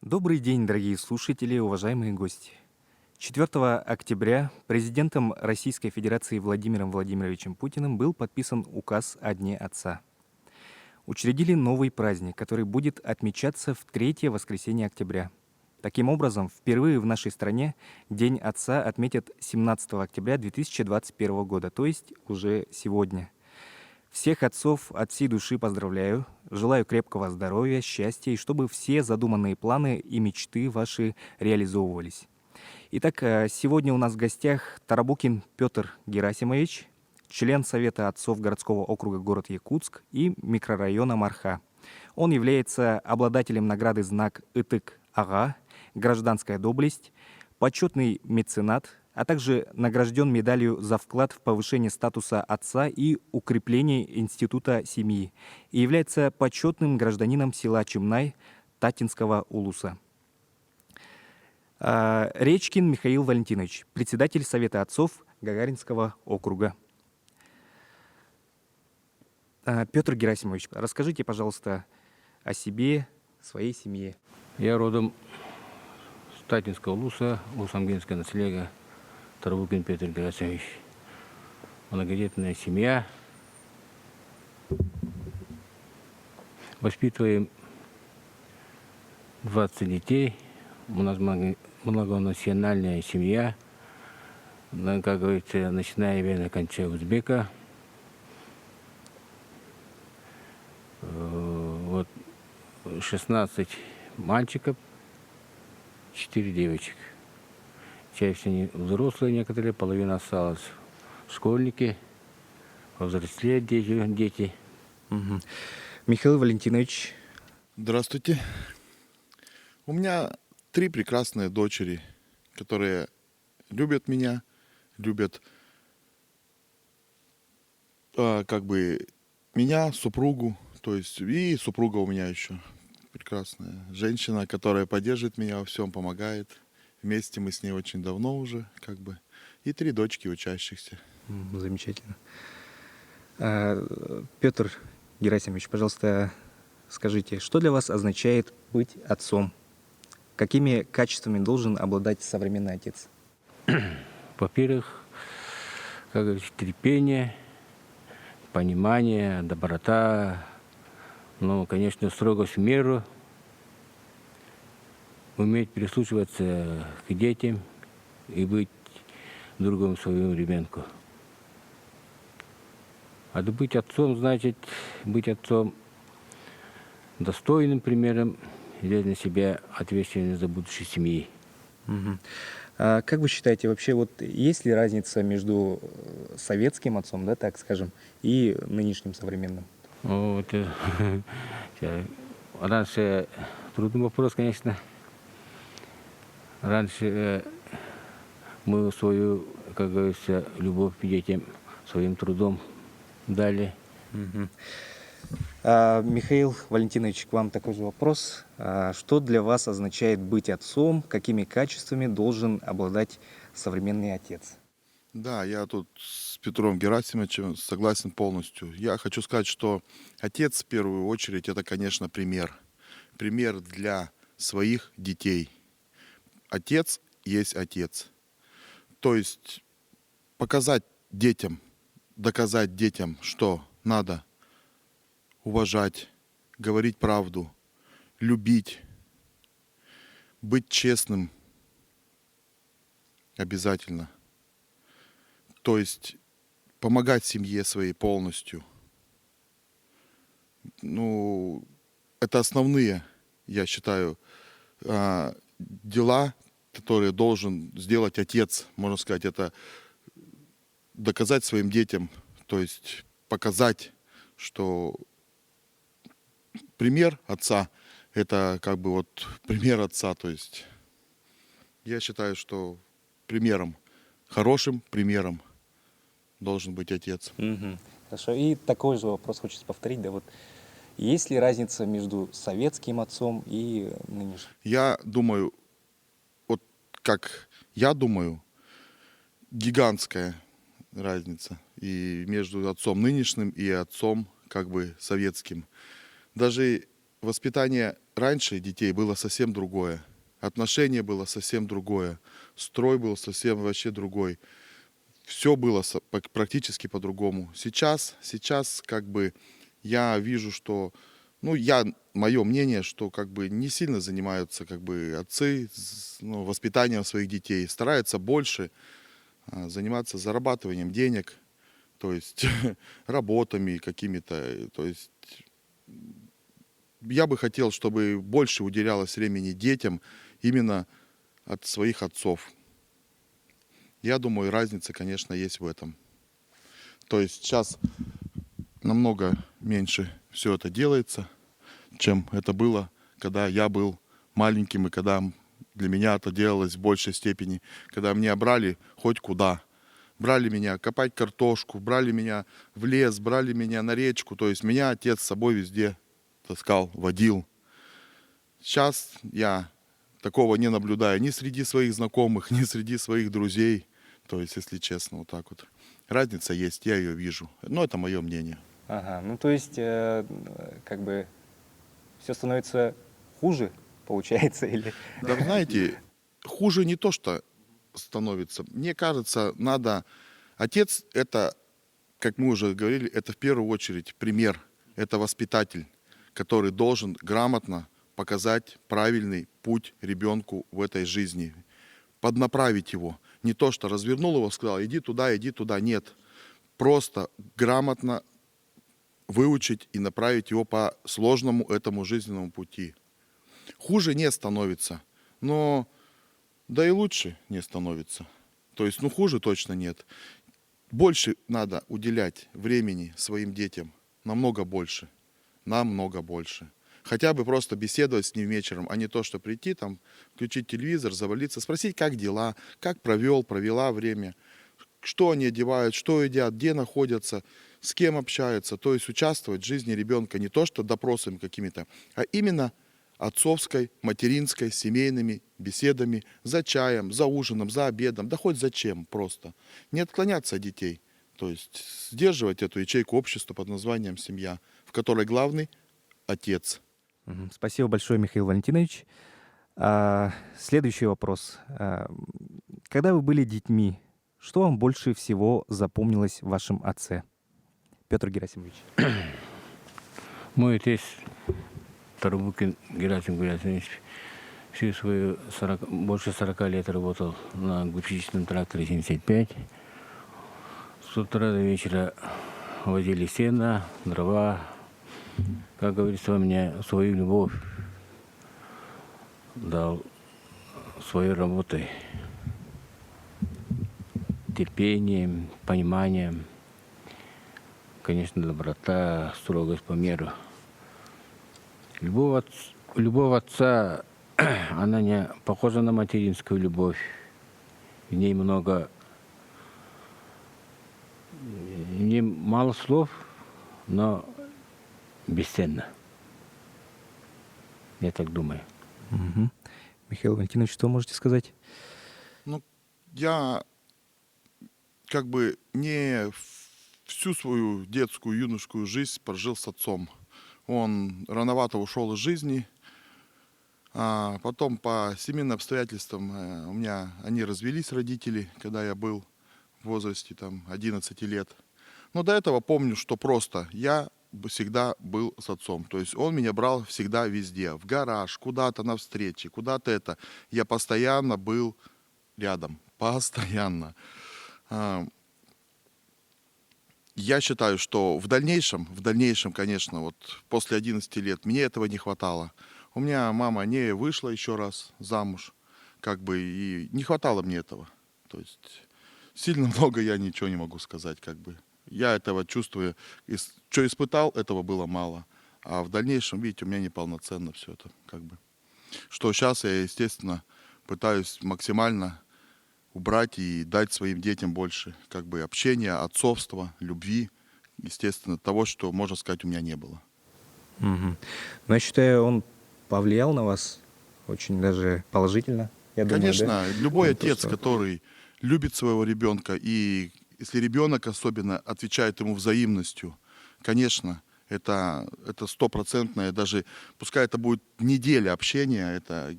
Добрый день, дорогие слушатели, уважаемые гости. 4 октября президентом Российской Федерации Владимиром Владимировичем Путиным был подписан указ о Дне Отца. Учредили новый праздник, который будет отмечаться в третье воскресенье октября. Таким образом, впервые в нашей стране День Отца отметят 17 октября 2021 года, то есть уже сегодня. Всех отцов от всей души поздравляю, желаю крепкого здоровья, счастья и чтобы все задуманные планы и мечты ваши реализовывались. Итак, сегодня у нас в гостях Тарабукин Петр Герасимович, член Совета отцов городского округа город Якутск и микрорайона Марха. Он является обладателем награды «Знак Ытык-Ага», «Гражданская доблесть», почетный меценат, а также награжден медалью за вклад в повышение статуса отца и укрепление института семьи и является почетным гражданином села Чимнай Татинского улуса. Речкин Михаил Валентинович, председатель Совета отцов Гагаринского округа. Петр Герасимович, расскажите, пожалуйста, о себе, своей семье. Я родом с Татинского улуса, Усамгинское наследие, Тарабукин Петр Герасимович. Многодетная семья. Воспитываем 20 детей. У нас многонациональная семья. Как говорится, начиная вена, кончая узбека. Вот 16 мальчиков, 4 девочек. Часть они взрослые некоторые, половина осталась школьники, повзрослеют дети. Мгм. Михаил Валентинович. Здравствуйте. У меня 3 прекрасные дочери, которые любят меня, любят меня, супругу, то есть и супруга у меня еще прекрасная женщина, которая поддерживает меня во всем, помогает. Вместе мы с ней очень давно уже, и 3 дочки учащихся. Замечательно. Петр Герасимович, пожалуйста, скажите, что для вас означает быть отцом? Какими качествами должен обладать современный отец? Во-первых, как говорится, терпение, понимание, доброта, конечно, строгость в меру, уметь прислушиваться к детям и быть другом своему ребенку. А быть отцом значит быть отцом достойным примером, взять на себя ответственность за будущее семьи. Мгм. Как вы считаете, вообще есть ли разница между советским отцом, да, так скажем, и нынешним современным? Раньше трудный вопрос, конечно. Раньше мы свою, как говорится, любовь к детям своим трудом дали. Мгм. Михаил Валентинович, к вам такой же вопрос. Что для вас означает быть отцом? Какими качествами должен обладать современный отец? Да, я тут с Петром Герасимовичем согласен полностью. Я хочу сказать, что отец в первую очередь это, конечно, пример. Пример для своих детей. Отец есть отец. То есть показать детям, доказать детям, что надо уважать, говорить правду, любить, быть честным обязательно. То есть помогать семье своей полностью. Это основные, я считаю, дела, которые должен сделать отец, можно сказать, это доказать своим детям, то есть показать, что пример отца, это пример отца, то есть я считаю, что примером, хорошим примером должен быть отец. Мгм. Хорошо. И такой же вопрос хочется повторить. Есть ли разница между советским отцом и нынешним? Я думаю, гигантская разница и между отцом нынешним и отцом советским. Даже Воспитание раньше детей было совсем другое. Отношение было совсем другое. Строй был совсем вообще другой. Все было практически по-другому. Сейчас как бы я вижу, что, мое мнение, что как бы не сильно занимаются как бы отцы воспитанием своих детей. Стараются больше заниматься зарабатыванием денег, то есть работами какими-то. То есть я бы хотел, чтобы больше уделялось времени детям именно от своих отцов. Я думаю, разница, конечно, есть в этом. То есть сейчас намного меньше все это делается, чем это было, когда я был маленьким, и когда для меня это делалось в большей степени. Когда меня брали хоть куда. Брали меня копать картошку, брали меня в лес, брали меня на речку. То есть меня отец с собой везде таскал, водил. Сейчас я такого не наблюдаю ни среди своих знакомых, ни среди своих друзей. То есть, если честно, вот так вот. Разница есть, я ее вижу. Но это мое мнение. Ага, ну то есть, как бы, все становится хуже, получается, или... Да, вы знаете, хуже не то, что становится. Мне кажется, надо... Отец — это, как мы уже говорили, это в первую очередь пример. Это воспитатель, который должен грамотно показать правильный путь ребенку в этой жизни. Поднаправить его. Не то, что развернул его, сказал, иди туда, нет. Просто грамотно выучить и направить его по сложному этому жизненному пути. Хуже не становится, но да и лучше не становится. То есть, хуже точно нет. Больше надо уделять времени своим детям, намного больше. Хотя бы просто беседовать с ним вечером, а не то, что прийти, там, включить телевизор, завалиться, спросить, как дела, как провела время, что они одевают, что едят, где находятся, с кем общаются. То есть участвовать в жизни ребенка не то, что допросами какими-то, а именно отцовской, материнской, семейными беседами, за чаем, за ужином, за обедом, да хоть зачем просто. Не отклоняться от детей, то есть сдерживать эту ячейку общества под названием семья, в которой главный отец. Спасибо большое, Михаил Валентинович. Следующий вопрос. Когда вы были детьми, что вам больше всего запомнилось в вашем отце? Петр Герасимович. Мой отец, Тарубукин Герасим Герасимович, всю свою больше 40 лет работал на гусеничном тракторе 75. С утра до вечера возили сено, дрова. Как говорится, он мне свою любовь дал своей работой, терпением, пониманием, конечно, доброта, строгость по меру. Любовь отца, она не похожа на материнскую любовь. В ней мало слов, но бесценно. Я так думаю. Угу. Михаил Валентинович, что можете сказать? Я как бы не всю свою детскую, юношескую жизнь прожил с отцом. Он рановато ушел из жизни, а потом по семейным обстоятельствам они развелись, родители, когда я был в возрасте 11 лет. Но до этого помню, что просто я всегда был с отцом. То есть он меня брал всегда везде. В гараж, куда-то на встречи, куда-то это. Я постоянно был рядом. Постоянно. Я считаю, что в дальнейшем, конечно, вот после 11 лет мне этого не хватало. У меня мама не вышла еще раз замуж, и не хватало мне этого. То есть сильно много я ничего не могу сказать, Я этого чувствую, что испытал, этого было мало. А в дальнейшем, видите, у меня неполноценно все это, Что сейчас я, естественно, пытаюсь максимально убрать и дать своим детям больше, общения, отцовства, любви, естественно, того, что, можно сказать, у меня не было. Угу. Но я считаю, он повлиял на вас очень даже положительно. Я думаю, конечно, да? любой Он отец, просто... который любит своего ребенка, и если ребенок особенно отвечает ему взаимностью, конечно, это стопроцентное, даже пускай это будет неделя общения, это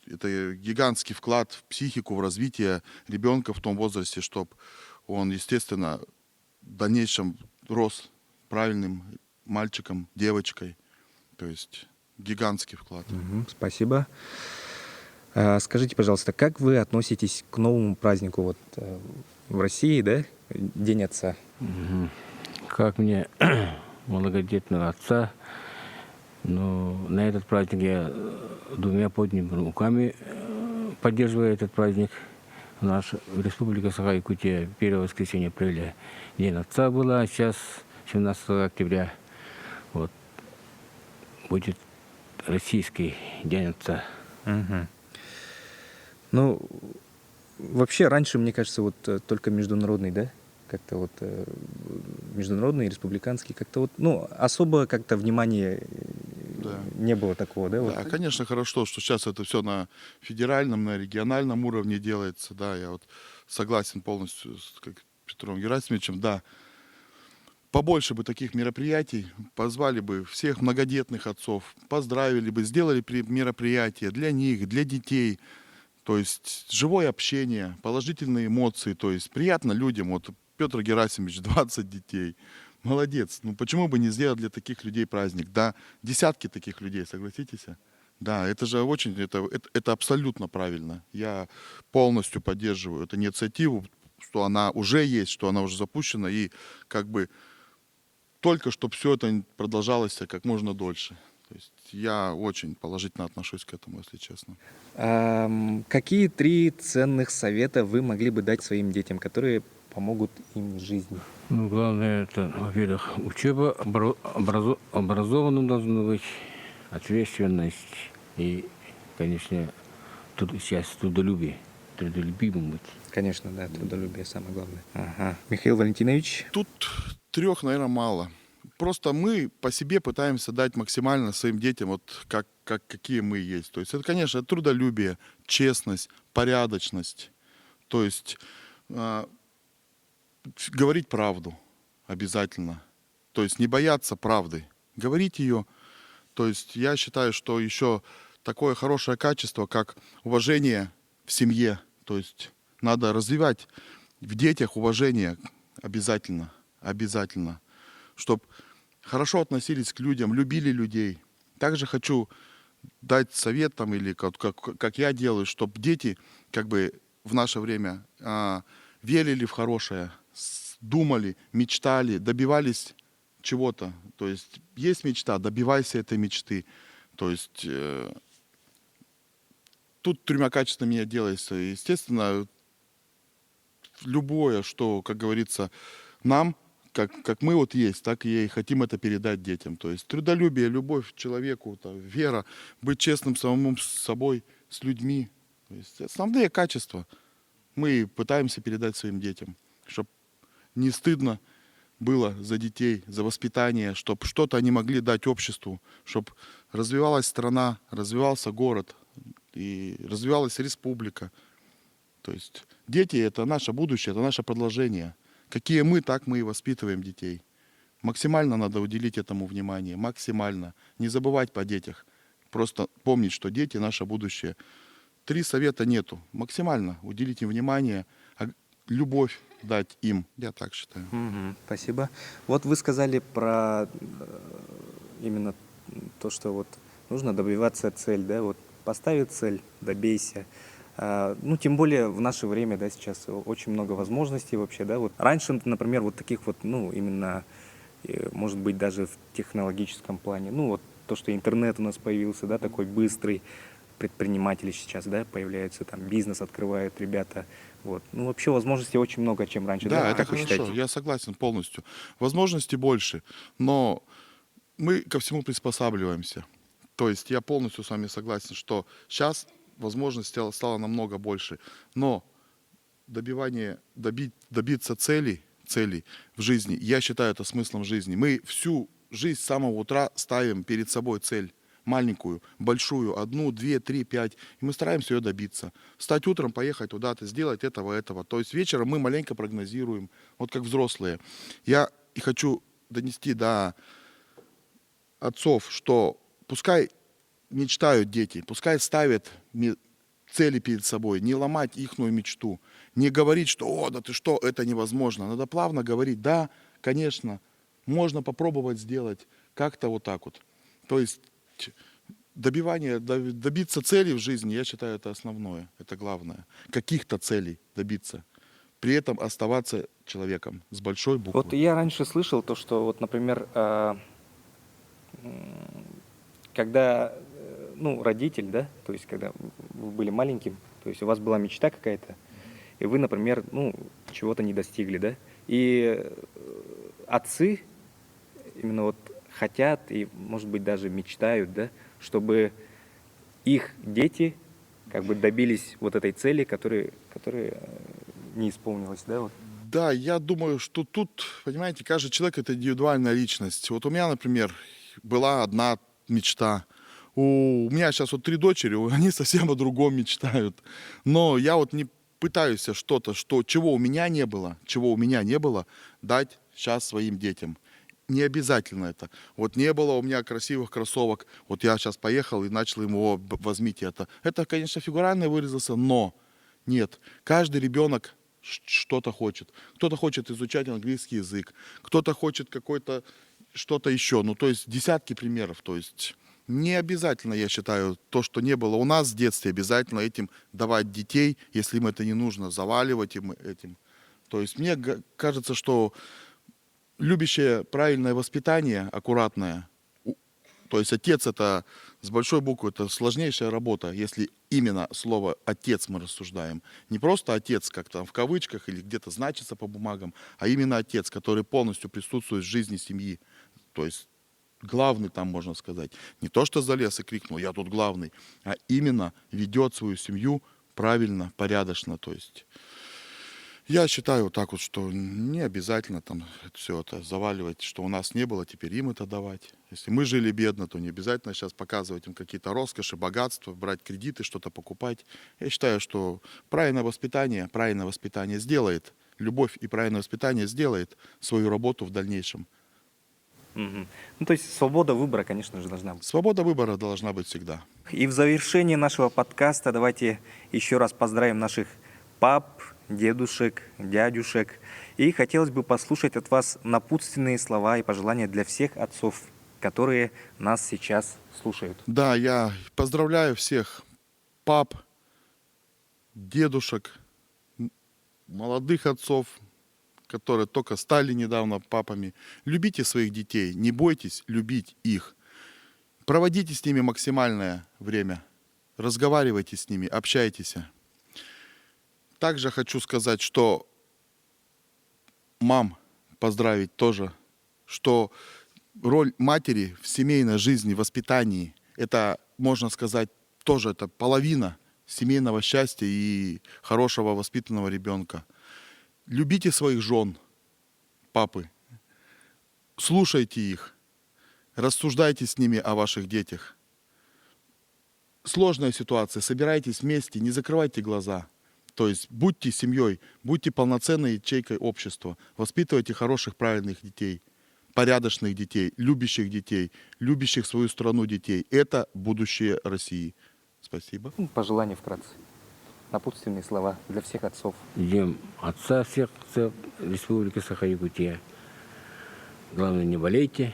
гигантский вклад в психику, в развитие ребенка в том возрасте, чтобы он, естественно, в дальнейшем рос правильным мальчиком, девочкой. То есть гигантский вклад. Спасибо. Скажите, пожалуйста, как вы относитесь к новому празднику вот, в России, да? День отца. Как мне, многодетного отца, но на этот праздник я двумя поднятыми руками поддерживаю этот праздник. Наша Республика Саха-Якутия, 1 воскресенье апреля День отца была, а сейчас 17 октября вот, будет российский День отца. Мгм. Ну, вообще раньше, мне кажется, вот только международный, да? Как-то вот международный, республиканский, как-то вот, ну, особо как-то внимания Да. не было такого, да? Вот. Да, конечно, хорошо, что сейчас это все на федеральном, на региональном уровне делается. Да, я вот согласен полностью с Петром Герасимовичем. Да, побольше бы таких мероприятий, позвали бы всех многодетных отцов, поздравили бы, сделали мероприятия для них, для детей. То есть живое общение, положительные эмоции, то есть приятно людям. Вот Петр Герасимович, 20 детей. Молодец. Ну почему бы не сделать для таких людей праздник? Да, десятки таких людей, согласитесь? Да, это же очень, это абсолютно правильно. Я полностью поддерживаю эту инициативу, что она уже есть, что она уже запущена, и как бы только чтобы все это продолжалось как можно дольше. То есть я очень положительно отношусь к этому, если честно. Какие 3 ценных совета вы могли бы дать своим детям, которые помогут им в жизни? Ну, главное, это, во-первых, учеба, образованным должно быть, ответственность и, конечно, сейчас трудолюбие, трудолюбивым быть. Конечно, да, трудолюбие самое главное. Ага. Михаил Валентинович? Тут 3, наверное, мало. Просто мы по себе пытаемся дать максимально своим детям, вот какие мы есть. То есть это, конечно, трудолюбие, честность, порядочность. То есть говорить правду обязательно. То есть не бояться правды. Говорить ее. То есть я считаю, что еще такое хорошее качество, как уважение в семье. То есть надо развивать в детях уважение обязательно. Обязательно. Чтобы хорошо относились к людям, любили людей. Также хочу дать совет, там, или как я делаю, чтобы дети как бы в наше время верили в хорошее, думали, мечтали, добивались чего-то. То есть есть мечта, добивайся этой мечты. То есть тут 3 качествами я делается. Естественно, любое, что, как говорится, нам, как мы вот есть, так и хотим это передать детям. То есть трудолюбие, любовь к человеку, вера, быть честным самому с собой, с людьми. То есть основные качества мы пытаемся передать своим детям, чтобы не стыдно было за детей, за воспитание, чтобы что-то они могли дать обществу, чтобы развивалась страна, развивался город и развивалась республика. То есть дети — это наше будущее, это наше продолжение. Какие мы, так мы и воспитываем детей. Максимально надо уделить этому внимание, максимально. Не забывать по детях. Просто помнить, что дети — наше будущее. 3 совета нету. Максимально уделить им внимание, любовь дать им. Я так считаю. Спасибо. Вот вы сказали про именно то, что вот нужно добиваться цель, да, вот поставить цель, добейся. Ну, тем более в наше время, да, сейчас очень много возможностей вообще, да, вот раньше, например, вот таких вот, ну, именно, может быть, даже в технологическом плане, ну, вот то, что интернет у нас появился, да, такой быстрый, предприниматели сейчас, да, появляются, там, бизнес открывают ребята, вот, ну, вообще возможностей очень много, чем раньше, Да, это как вы хорошо, считаете? я согласен полностью. Возможностей больше, но мы ко всему приспосабливаемся. То есть я полностью с вами согласен, что сейчас возможностей стало намного больше. Но добиться целей в жизни, я считаю это смыслом жизни. Мы всю жизнь с самого утра ставим перед собой цель. Маленькую, большую, 1, 2, 3, 5. И мы стараемся ее добиться. Встать утром, поехать туда-то, сделать этого. То есть вечером мы маленько прогнозируем, вот как взрослые. Я и хочу донести до отцов, что пускай мечтают дети, пускай ставят цели перед собой, не ломать ихнюю мечту, не говорить, что «О, да ты что, это невозможно». Надо плавно говорить «Да, конечно, можно попробовать сделать как-то вот так вот». То есть добиться целей в жизни, я считаю, это основное, это главное. Каких-то целей добиться. При этом оставаться человеком с большой буквы. Вот я раньше слышал то, что вот, например, когда, ну, родитель, да, то есть когда вы были маленьким, то есть у вас была мечта какая-то, и вы, например, ну, чего-то не достигли, да, и отцы именно вот хотят и, может быть, даже мечтают, да, чтобы их дети как бы добились вот этой цели, которая не исполнилась, да, вот. Да, я думаю, что тут, понимаете, каждый человек это индивидуальная личность. Вот у меня, например, была одна мечта. У меня сейчас вот 3 дочери, они совсем о другом мечтают. Но я вот не пытаюсь что-то, чего у меня не было, дать сейчас своим детям. Не обязательно это. Вот не было у меня красивых кроссовок, вот я сейчас поехал и начал ему возьмите это. Это, конечно, фигурально выразился, но нет. Каждый ребенок что-то хочет. Кто-то хочет изучать английский язык, кто-то хочет какой-то что-то еще. Ну, то есть десятки примеров. То есть не обязательно, я считаю, то, что не было у нас в детстве, обязательно этим давать детей, если им это не нужно, заваливать им этим. То есть мне кажется, что любящее правильное воспитание, аккуратное, то есть отец это с большой буквы, это сложнейшая работа, если именно слово «отец» мы рассуждаем. Не просто отец, как там в кавычках или где-то значится по бумагам, а именно отец, который полностью присутствует в жизни семьи. То есть главный там, можно сказать. Не то, что залез и крикнул «я тут главный», а именно ведет свою семью правильно, порядочно. То есть я считаю вот так вот, что не обязательно там все это заваливать, что у нас не было, теперь им это давать. Если мы жили бедно, то не обязательно сейчас показывать им какие-то роскоши, богатства, брать кредиты, что-то покупать. Я считаю, что правильное воспитание сделает, любовь и правильное воспитание сделает свою работу в дальнейшем. Мгм. Ну, то есть свобода выбора, конечно же, должна быть. Свобода выбора должна быть всегда. И в завершении нашего подкаста давайте еще раз поздравим наших пап, дедушек, дядюшек. И хотелось бы послушать от вас напутственные слова и пожелания для всех отцов, которые нас сейчас слушают. Да, я поздравляю всех пап, дедушек, молодых отцов, которые только стали недавно папами. Любите своих детей, не бойтесь любить их. Проводите с ними максимальное время. Разговаривайте с ними, общайтесь. Также хочу сказать, что мам поздравить тоже, что роль матери в семейной жизни, в воспитании, это, можно сказать, тоже это половина семейного счастья и хорошего воспитанного ребенка. Любите своих жен, папы, слушайте их, рассуждайте с ними о ваших детях. Сложная ситуация, собирайтесь вместе, не закрывайте глаза. То есть будьте семьей, будьте полноценной ячейкой общества, воспитывайте хороших, правильных детей, порядочных детей, любящих свою страну детей. Это будущее России. Спасибо. Пожелания вкратце. Напутственные слова для всех отцов. Днем отца всех отцов Республики Саха-Якутия. Главное, не болейте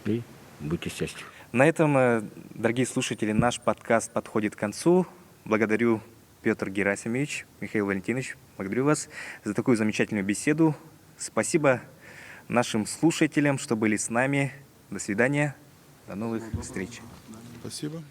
и будьте счастливы. На этом, дорогие слушатели, наш подкаст подходит к концу. Благодарю Петр Герасимович, Михаил Валентинович, благодарю вас за такую замечательную беседу. Спасибо нашим слушателям, что были с нами. До свидания. До новых встреч. Спасибо.